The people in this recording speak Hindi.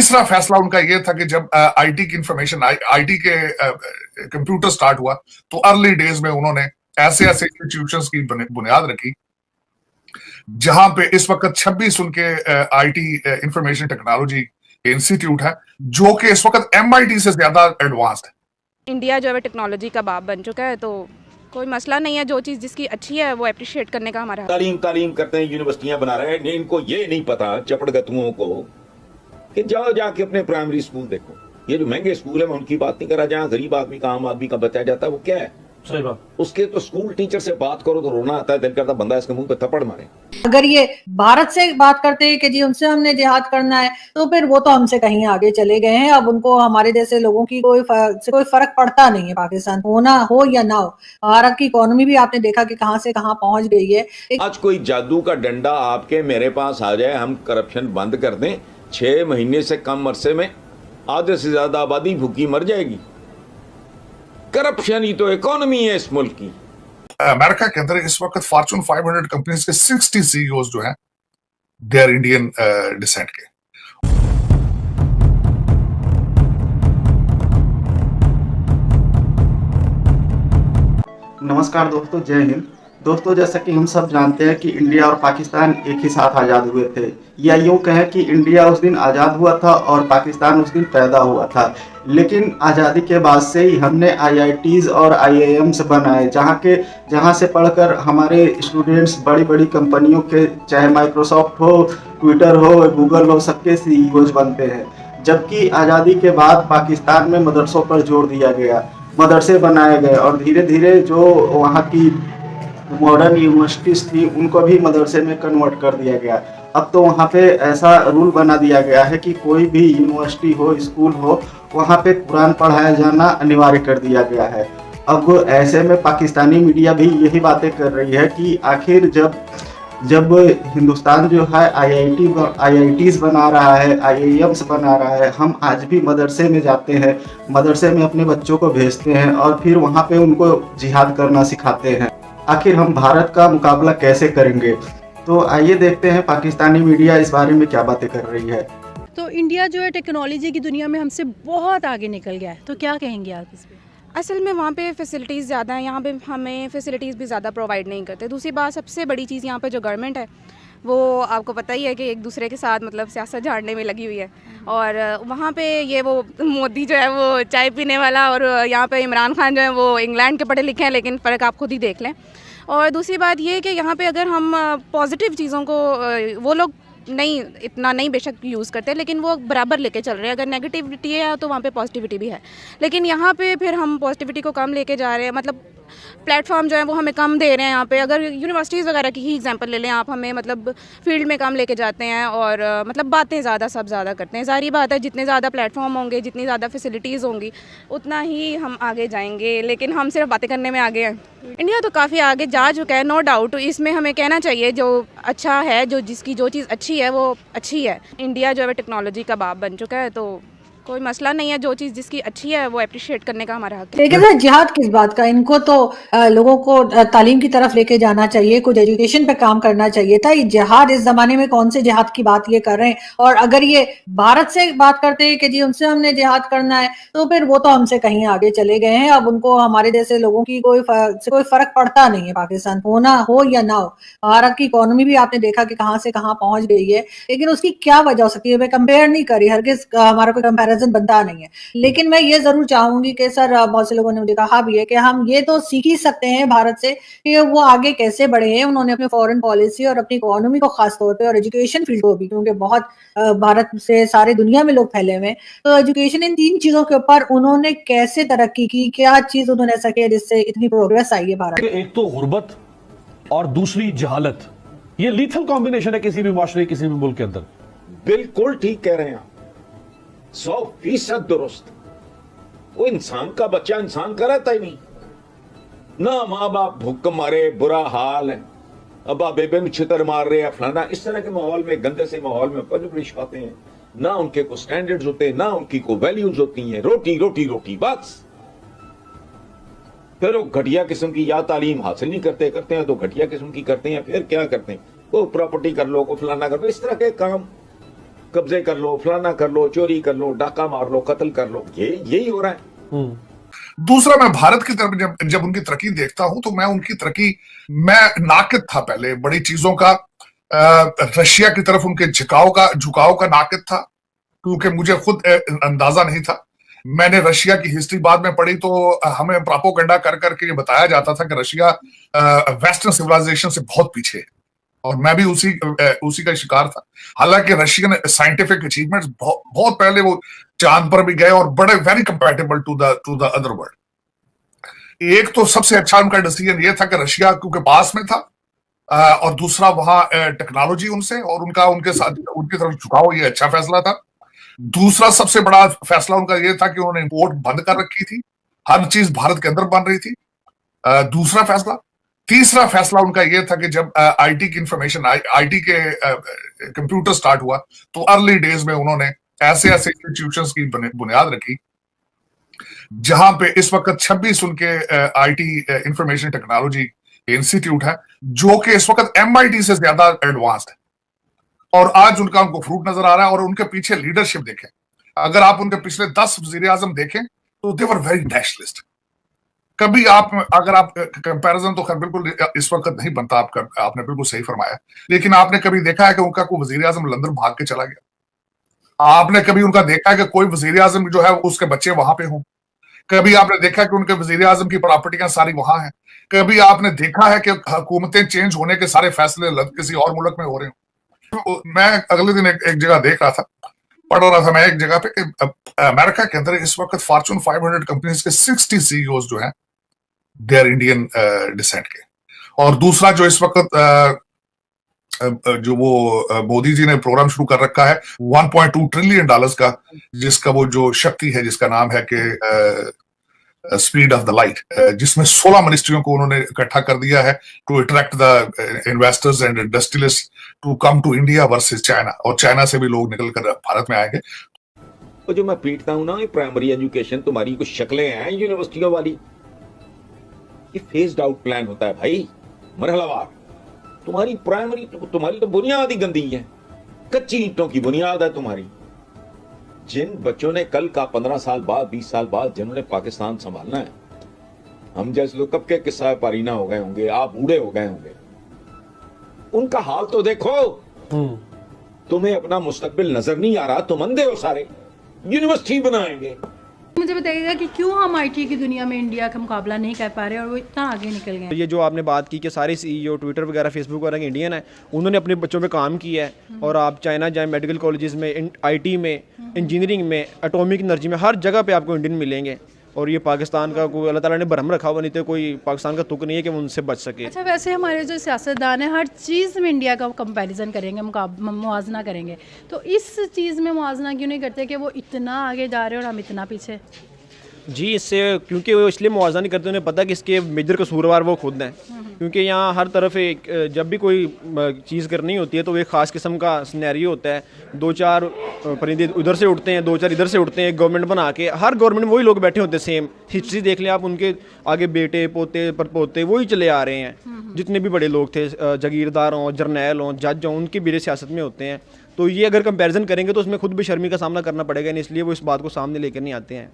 तीसरा फैसला उनका यह था कि जब आईटी की इंफॉर्मेशन आईटी के कंप्यूटर स्टार्ट हुआ तो अर्ली डेज में उन्होंने ऐसे ऐसे इंस्टीट्यूशंस की बुनियाद रखी जहां पे इस वक्त 26 उनके आईटी इंफॉर्मेशन टेक्नोलॉजी इंस्टीट्यूट है जो कि इस वक्त एमआईटी से ज्यादा एडवांस्ड है। इंडिया जो है टेक्नोलॉजी का बाप बन चुका है, तो कोई मसला नहीं है। जो चीज़ जिसकी अच्छी है वो अप्रिशिएट करने का हमारा तालीम करते हैं, यूनिवर्सिटियां बना रहे हैं। इनको ये नहीं पता चपड़गतुओं को कि जाओ जाके अपने प्राइमरी स्कूल देखो। ये जो महंगे स्कूल है मैं उनकी बात नहीं कर रहा, जहाँ गरीब आदमी का आम आदमी का बच्चा जाता है वो क्या है। सही बात। उसके तो स्कूल टीचर से बात करो तो रोना आता है, दिल करता बंदा इसके मुंह पे थप्पड़ मारे। अगर ये भारत से बात करते हैं कि जी उनसे हमने जिहाद करना है तो फिर वो तो हमसे कहीं आगे चले गए हैं। अब उनको हमारे जैसे लोगों की कोई फर्क पड़ता नहीं है। पाकिस्तान होना हो या ना हो, भारत की इकोनॉमी भी आपने देखा कि कहां से कहां पहुंच गई है। आज कोई जादू का डंडा आपके मेरे पास आ जाए, हम करप्शन बंद कर दें, 6 महीने से कम अरसे में आधे से ज्यादा आबादी भूखी मर जाएगी। करप्शन ही तो इकोनॉमी है इस मुल्क की। अमेरिका के अंदर इस वक्त फॉर्चून 500 कंपनीज के 60 सीईओज जो हैं दे आर इंडियन डिसेंट के। नमस्कार दोस्तों, जय हिंद। दोस्तों, जैसा कि हम सब जानते हैं कि इंडिया और पाकिस्तान एक ही साथ आज़ाद हुए थे, या यूँ कहें कि इंडिया उस दिन आज़ाद हुआ था और पाकिस्तान उस दिन पैदा हुआ था। लेकिन आज़ादी के बाद से ही हमने आईआईटीज़ और आईआईएम्स बनाए, जहाँ से पढ़कर हमारे स्टूडेंट्स बड़ी बड़ी कंपनियों के, चाहे माइक्रोसॉफ्ट हो, ट्विटर हो, गूगल हो, सबके सीईओज बनते हैं। जबकि आज़ादी के बाद पाकिस्तान में मदरसों पर जोर दिया गया, मदरसे बनाए गए और धीरे धीरे जो वहाँ की मॉडर्न यूनिवर्सिटीज़ थी उनको भी मदरसे में कन्वर्ट कर दिया गया। अब तो वहाँ पे ऐसा रूल बना दिया गया है कि कोई भी यूनिवर्सिटी हो, स्कूल हो, वहाँ पे कुरान पढ़ाया जाना अनिवार्य कर दिया गया है। अब ऐसे में पाकिस्तानी मीडिया भी यही बातें कर रही है कि आखिर जब हिंदुस्तान जो है आईआईटीज़ बना रहा है, आईआईएम्स बना रहा है, हम आज भी मदरसे में जाते हैं, मदरसे में अपने बच्चों को भेजते हैं और फिर वहाँ पे उनको जिहाद करना सिखाते हैं। आखिर हम भारत का मुकाबला कैसे करेंगे? तो आइए देखते हैं पाकिस्तानी मीडिया इस बारे में क्या बातें कर रही है। तो इंडिया जो है टेक्नोलॉजी की दुनिया में हमसे बहुत आगे निकल गया है, तो क्या कहेंगे आप इस पर? असल में वहाँ पे फैसिलिटीज़ ज़्यादा हैं, यहाँ पे हमें फैसिलिटीज़ भी ज़्यादा प्रोवाइड नहीं करते। दूसरी बात, सबसे बड़ी चीज़ यहाँ पे जो गवर्नमेंट है वो आपको पता ही है कि एक दूसरे के साथ मतलब सियासत झाड़ने में लगी हुई है। और वहाँ पे ये वो मोदी जो है वो चाय पीने वाला, और यहाँ पे इमरान खान जो है वो इंग्लैंड के पढ़े लिखे हैं, लेकिन फ़र्क आप खुद ही देख लें। और दूसरी बात ये कि यहाँ पे अगर हम पॉजिटिव चीज़ों को, वो लोग इतना नहीं बेशक यूज़ करते, लेकिन वो बराबर लेके चल रहे हैं। अगर नेगेटिविटी है तो वहाँ पे पॉजिटिविटी भी है, लेकिन यहाँ पे फिर हम पॉजिटिविटी को कम लेके जा रहे हैं। मतलब प्लेटफॉर्म जो है वो हमें कम दे रहे हैं यहाँ पे। अगर यूनिवर्सिटीज़ वगैरह की ही एग्जांपल ले लें आप, हमें मतलब फील्ड में कम लेके जाते हैं और मतलब बातें ज़्यादा करते हैं। सारी बात है, जितने ज़्यादा प्लेटफॉर्म होंगे, जितनी ज़्यादा फैसिलिटीज़ होंगी, उतना ही हम आगे जाएंगे। लेकिन हम सिर्फ बातें करने में आगे हैं। इंडिया तो काफ़ी आगे जा चुका है, नो डाउट। इसमें हमें कहना चाहिए जो अच्छा है, जिसकी जो चीज़ अच्छी है वो अच्छी है। इंडिया जो है टेक्नोलॉजी का बाप बन चुका है, तो कोई मसला नहीं है। जो चीज़ जिसकी अच्छी है वो अप्रिशिएट करने का हमारा हक है। लेकिन ना जिहाद किस बात का? इनको तो लोगों को तालीम की तरफ लेके जाना चाहिए, कुछ एजुकेशन पे काम करना चाहिए था। ये जिहाद इस जमाने में कौन से जिहाद की बात ये कर रहे हैं? और अगर ये भारत से बात करते हैं कि जी उनसे हमने जिहाद करना है तो फिर वो तो हमसे कहीं आगे चले गए हैं। अब उनको हमारे जैसे लोगों की कोई फर्क पड़ता नहीं है। पाकिस्तान होना हो या ना हो, भारत की इकोनॉमी भी आपने देखा कि कहां से कहां पहुंच गई है। लेकिन उसकी क्या वजह हो सकती है? मैं कंपेयर नहीं करी, हरगिज हमारा कोई कंपेरिजन बनता नहीं है। लेकिन मैं ये जरूर चाहूंगी कि सर, बहुत से लोगों ने मुझे कहा भी है कि हम ये तो सीख ही सकते हैं भारत से कि वो आगे कैसे बढ़े हैं। उन्होंने अपने फॉरेन पॉलिसी और अपनी इकोनॉमी को खास तौर पे और एजुकेशन फील्ड को भी, क्योंकि बहुत भारत से सारी दुनिया में लोग फैले हुए हैं, तो एजुकेशन, इन 3 चीजों के ऊपर उन्होंने कैसे तरक्की की, क्या चीज उन्होंने ऐसा किया जिससे इतनी प्रोग्रेस आई है भारत? एक तो गुर्बत और दूसरी जहालत, ये लीथल कॉम्बिनेशन है किसी भी माशरे, किसी भी मुल्क के अंदर। बिल्कुल ठीक कह रहे हैं आप, 100% दुरुस्त। वो इंसान का बच्चा इंसान का रहता ही नहीं ना। माँ बाप भूख मारे, बुरा हाल है, अब बेबे में छितर मार रहे हैं, फलाना। इस तरह के माहौल में, गंदे से माहौल में परवरिश पाते हैं। ना उनके को स्टैंडर्ड्स होते हैं, ना उनकी को वैल्यूज होती हैं। रोटी रोटी रोटी बस। फिर वो घटिया किस्म की या तालीम हासिल नहीं करते हैं तो घटिया किस्म की करते हैं। फिर क्या करते हैं? को प्रॉपर्टी कर लो, को फलाना कर लो, इस तरह के काम। कब्जे कर लो, फलाना कर लो, चोरी कर लो, डाका मार लो, कत्ल कर लो, यही हो रहा है। दूसरा, मैं भारत की तरफ जब उनकी तरक्की देखता हूं तो मैं उनकी तरक्की, मैं नाकिद था पहले बड़ी चीजों का, रशिया की तरफ उनके झुकाव का नाकिद था, क्योंकि मुझे खुद अंदाजा नहीं था। मैंने रशिया की हिस्ट्री बाद में पढ़ी तो हमें प्रोपेगेंडा कर करके ये बताया जाता था कि रशिया वेस्टर्न सिविलाइजेशन से बहुत पीछे है, और मैं भी उसी का शिकार था। हालांकि रशियन साइंटिफिक अचीवमेंट्स बहुत पहले वो चांद पर भी गए और बड़े very compatible to the other world. एक तो सबसे अच्छा उनका डिसीजन ये था कि रशिया क्योंकि पास में था, और दूसरा वहां टेक्नोलॉजी उनसे और उनके साथ उनकी तरफ झुकाव, ये अच्छा फैसला था। दूसरा सबसे बड़ा फैसला उनका ये था कि उन्होंने इंपोर्ट बंद कर रखी थी, हर चीज भारत के अंदर बन रही थी। दूसरा फैसला। तीसरा फैसला उनका यह था कि जब आईटी के कंप्यूटर स्टार्ट हुआ तो अर्ली डेज में उन्होंने ऐसे इंस्टीट्यूशंस की बुनियाद रखी जहां पे इस वक्त 26 उनके आईटी इंफॉर्मेशन टेक्नोलॉजी इंस्टीट्यूट है, जो कि इस वक्त एमआईटी से ज्यादा एडवांस्ड है, और आज उनको फ्रूट नजर आ रहा है। और उनके पीछे लीडरशिप देखें, अगर आप उनके पिछले 10 वजीर आजम देखें तो दे वर वेरी नेशनलिस्ट। कभी अगर आप कंपैरिजन तो खैर बिल्कुल इस वक्त नहीं बनता, आपने बिल्कुल सही फरमाया, लेकिन आपने कभी देखा है कि उनका कोई वजीर आजम लंदन भाग के चला गया? आपने कभी उनका देखा है कि कोई वजीर आजम जो है उसके बच्चे वहां पे हों? कभी आपने देखा कि उनके वजीर आजम की प्रॉपर्टियां सारी वहां हैं? कभी आपने देखा है कि हुकूमतें चेंज होने के सारे फैसले किसी और मुल्क में हो रहे हो? मैं अगले दिन एक जगह देख रहा था, पढ़ रहा था मैं एक जगह पे कि अमेरिका के अंदर इस वक्त फॉर्चून 500 कंपनीज के 60 सीईओज जो हैं दे आर इंडियन डिसेंट के। और दूसरा जो इस वक्त जो वो मोदी जी ने प्रोग्राम शुरू कर रखा है $1.2 ट्रिलियन का, जिसका वो जो शक्ति है जिसका नाम है कि स्पीड ऑफ द लाइट, जिसमें 16 मिनिस्ट्रियों को उन्होंने इकट्ठा कर दिया है to attract the investors and industrialist to come to India versus China, और चाइना से भी लोग निकल कर भारत में आएंगे। तो जो मैं पीटता हूं ना, ये प्राइमरी एजुकेशन तुम्हारी कुछ शक्लें हैं यूनिवर्सिटियों वाली, ये फेस्ड आउट प्लान होता है भाई, मरहलावार। तुम्हारी प्राइमरी, तुम्हारी तो बुनियाद ही गंदी है, कच्ची ईंटों की बुनियाद है तुम्हारी। जिन बच्चों ने कल का 15 साल बाद 20 साल बाद जिन्होंने पाकिस्तान संभालना है, हम जैसे लोग कब के किस्सा पारीना हो गए होंगे, आप बूढ़े हो गए होंगे, उनका हाल तो देखो। तुम्हें अपना मुस्तकबिल नजर नहीं आ रहा, तुम अंधे हो सारे। यूनिवर्सिटी बनाएंगे। मुझे बताइएगा कि क्यों हम आईटी की दुनिया में इंडिया का मुकाबला नहीं कर पा रहे और वो इतना आगे निकल गए। ये जो आपने बात की कि सारे सीईओ ट्विटर वगैरह फेसबुक वगैरह के इंडियन है, उन्होंने अपने बच्चों पे काम किया है, और आप चाइना जाए मेडिकल कॉलेजेस में, आईटी में, इंजीनियरिंग में, एटॉमिक एनर्जी में, हर जगह पे आपको इंडियन मिलेंगे। और ये पाकिस्तान का कोई अल्लाह ताला ने भरम रखा हुआ, नहीं तो कोई पाकिस्तान का तुक नहीं है कि वो उनसे बच सके। अच्छा, वैसे हमारे जो सियासतदान हैं हर चीज़ में इंडिया का कंपैरिजन करेंगे, मुआवजना करेंगे, तो इस चीज़ में मुआवजना क्यों नहीं करते कि वो इतना आगे जा रहे हैं और हम इतना पीछे? जी, इससे क्योंकि वो इसलिए मुआवजा नहीं करते, उन्हें पता कि इसके मेजर कसूरवार वो खुद हैं। क्योंकि यहाँ हर तरफ एक जब भी कोई चीज़ करनी होती है तो एक ख़ास किस्म का सिनेरियो होता है, 2-4 परिंदे उधर से उड़ते हैं, 2-4 इधर से उड़ते हैं, गवर्नमेंट बना के, हर गवर्नमेंट में वही लोग बैठे होते हैं। सेम हिस्ट्री देख लें आप, उनके आगे बेटे पोते परपोते वही चले आ रहे हैं। जितने भी बड़े लोग थे, जागीरदार हों, जर्नैल हों, जज हों, उनके भी सियासत में होते हैं। तो ये अगर कंपैरिजन करेंगे तो उसमें खुद भी शर्मी का सामना करना पड़ेगा, इसलिए वो इस बात को सामने लेकर नहीं आते हैं।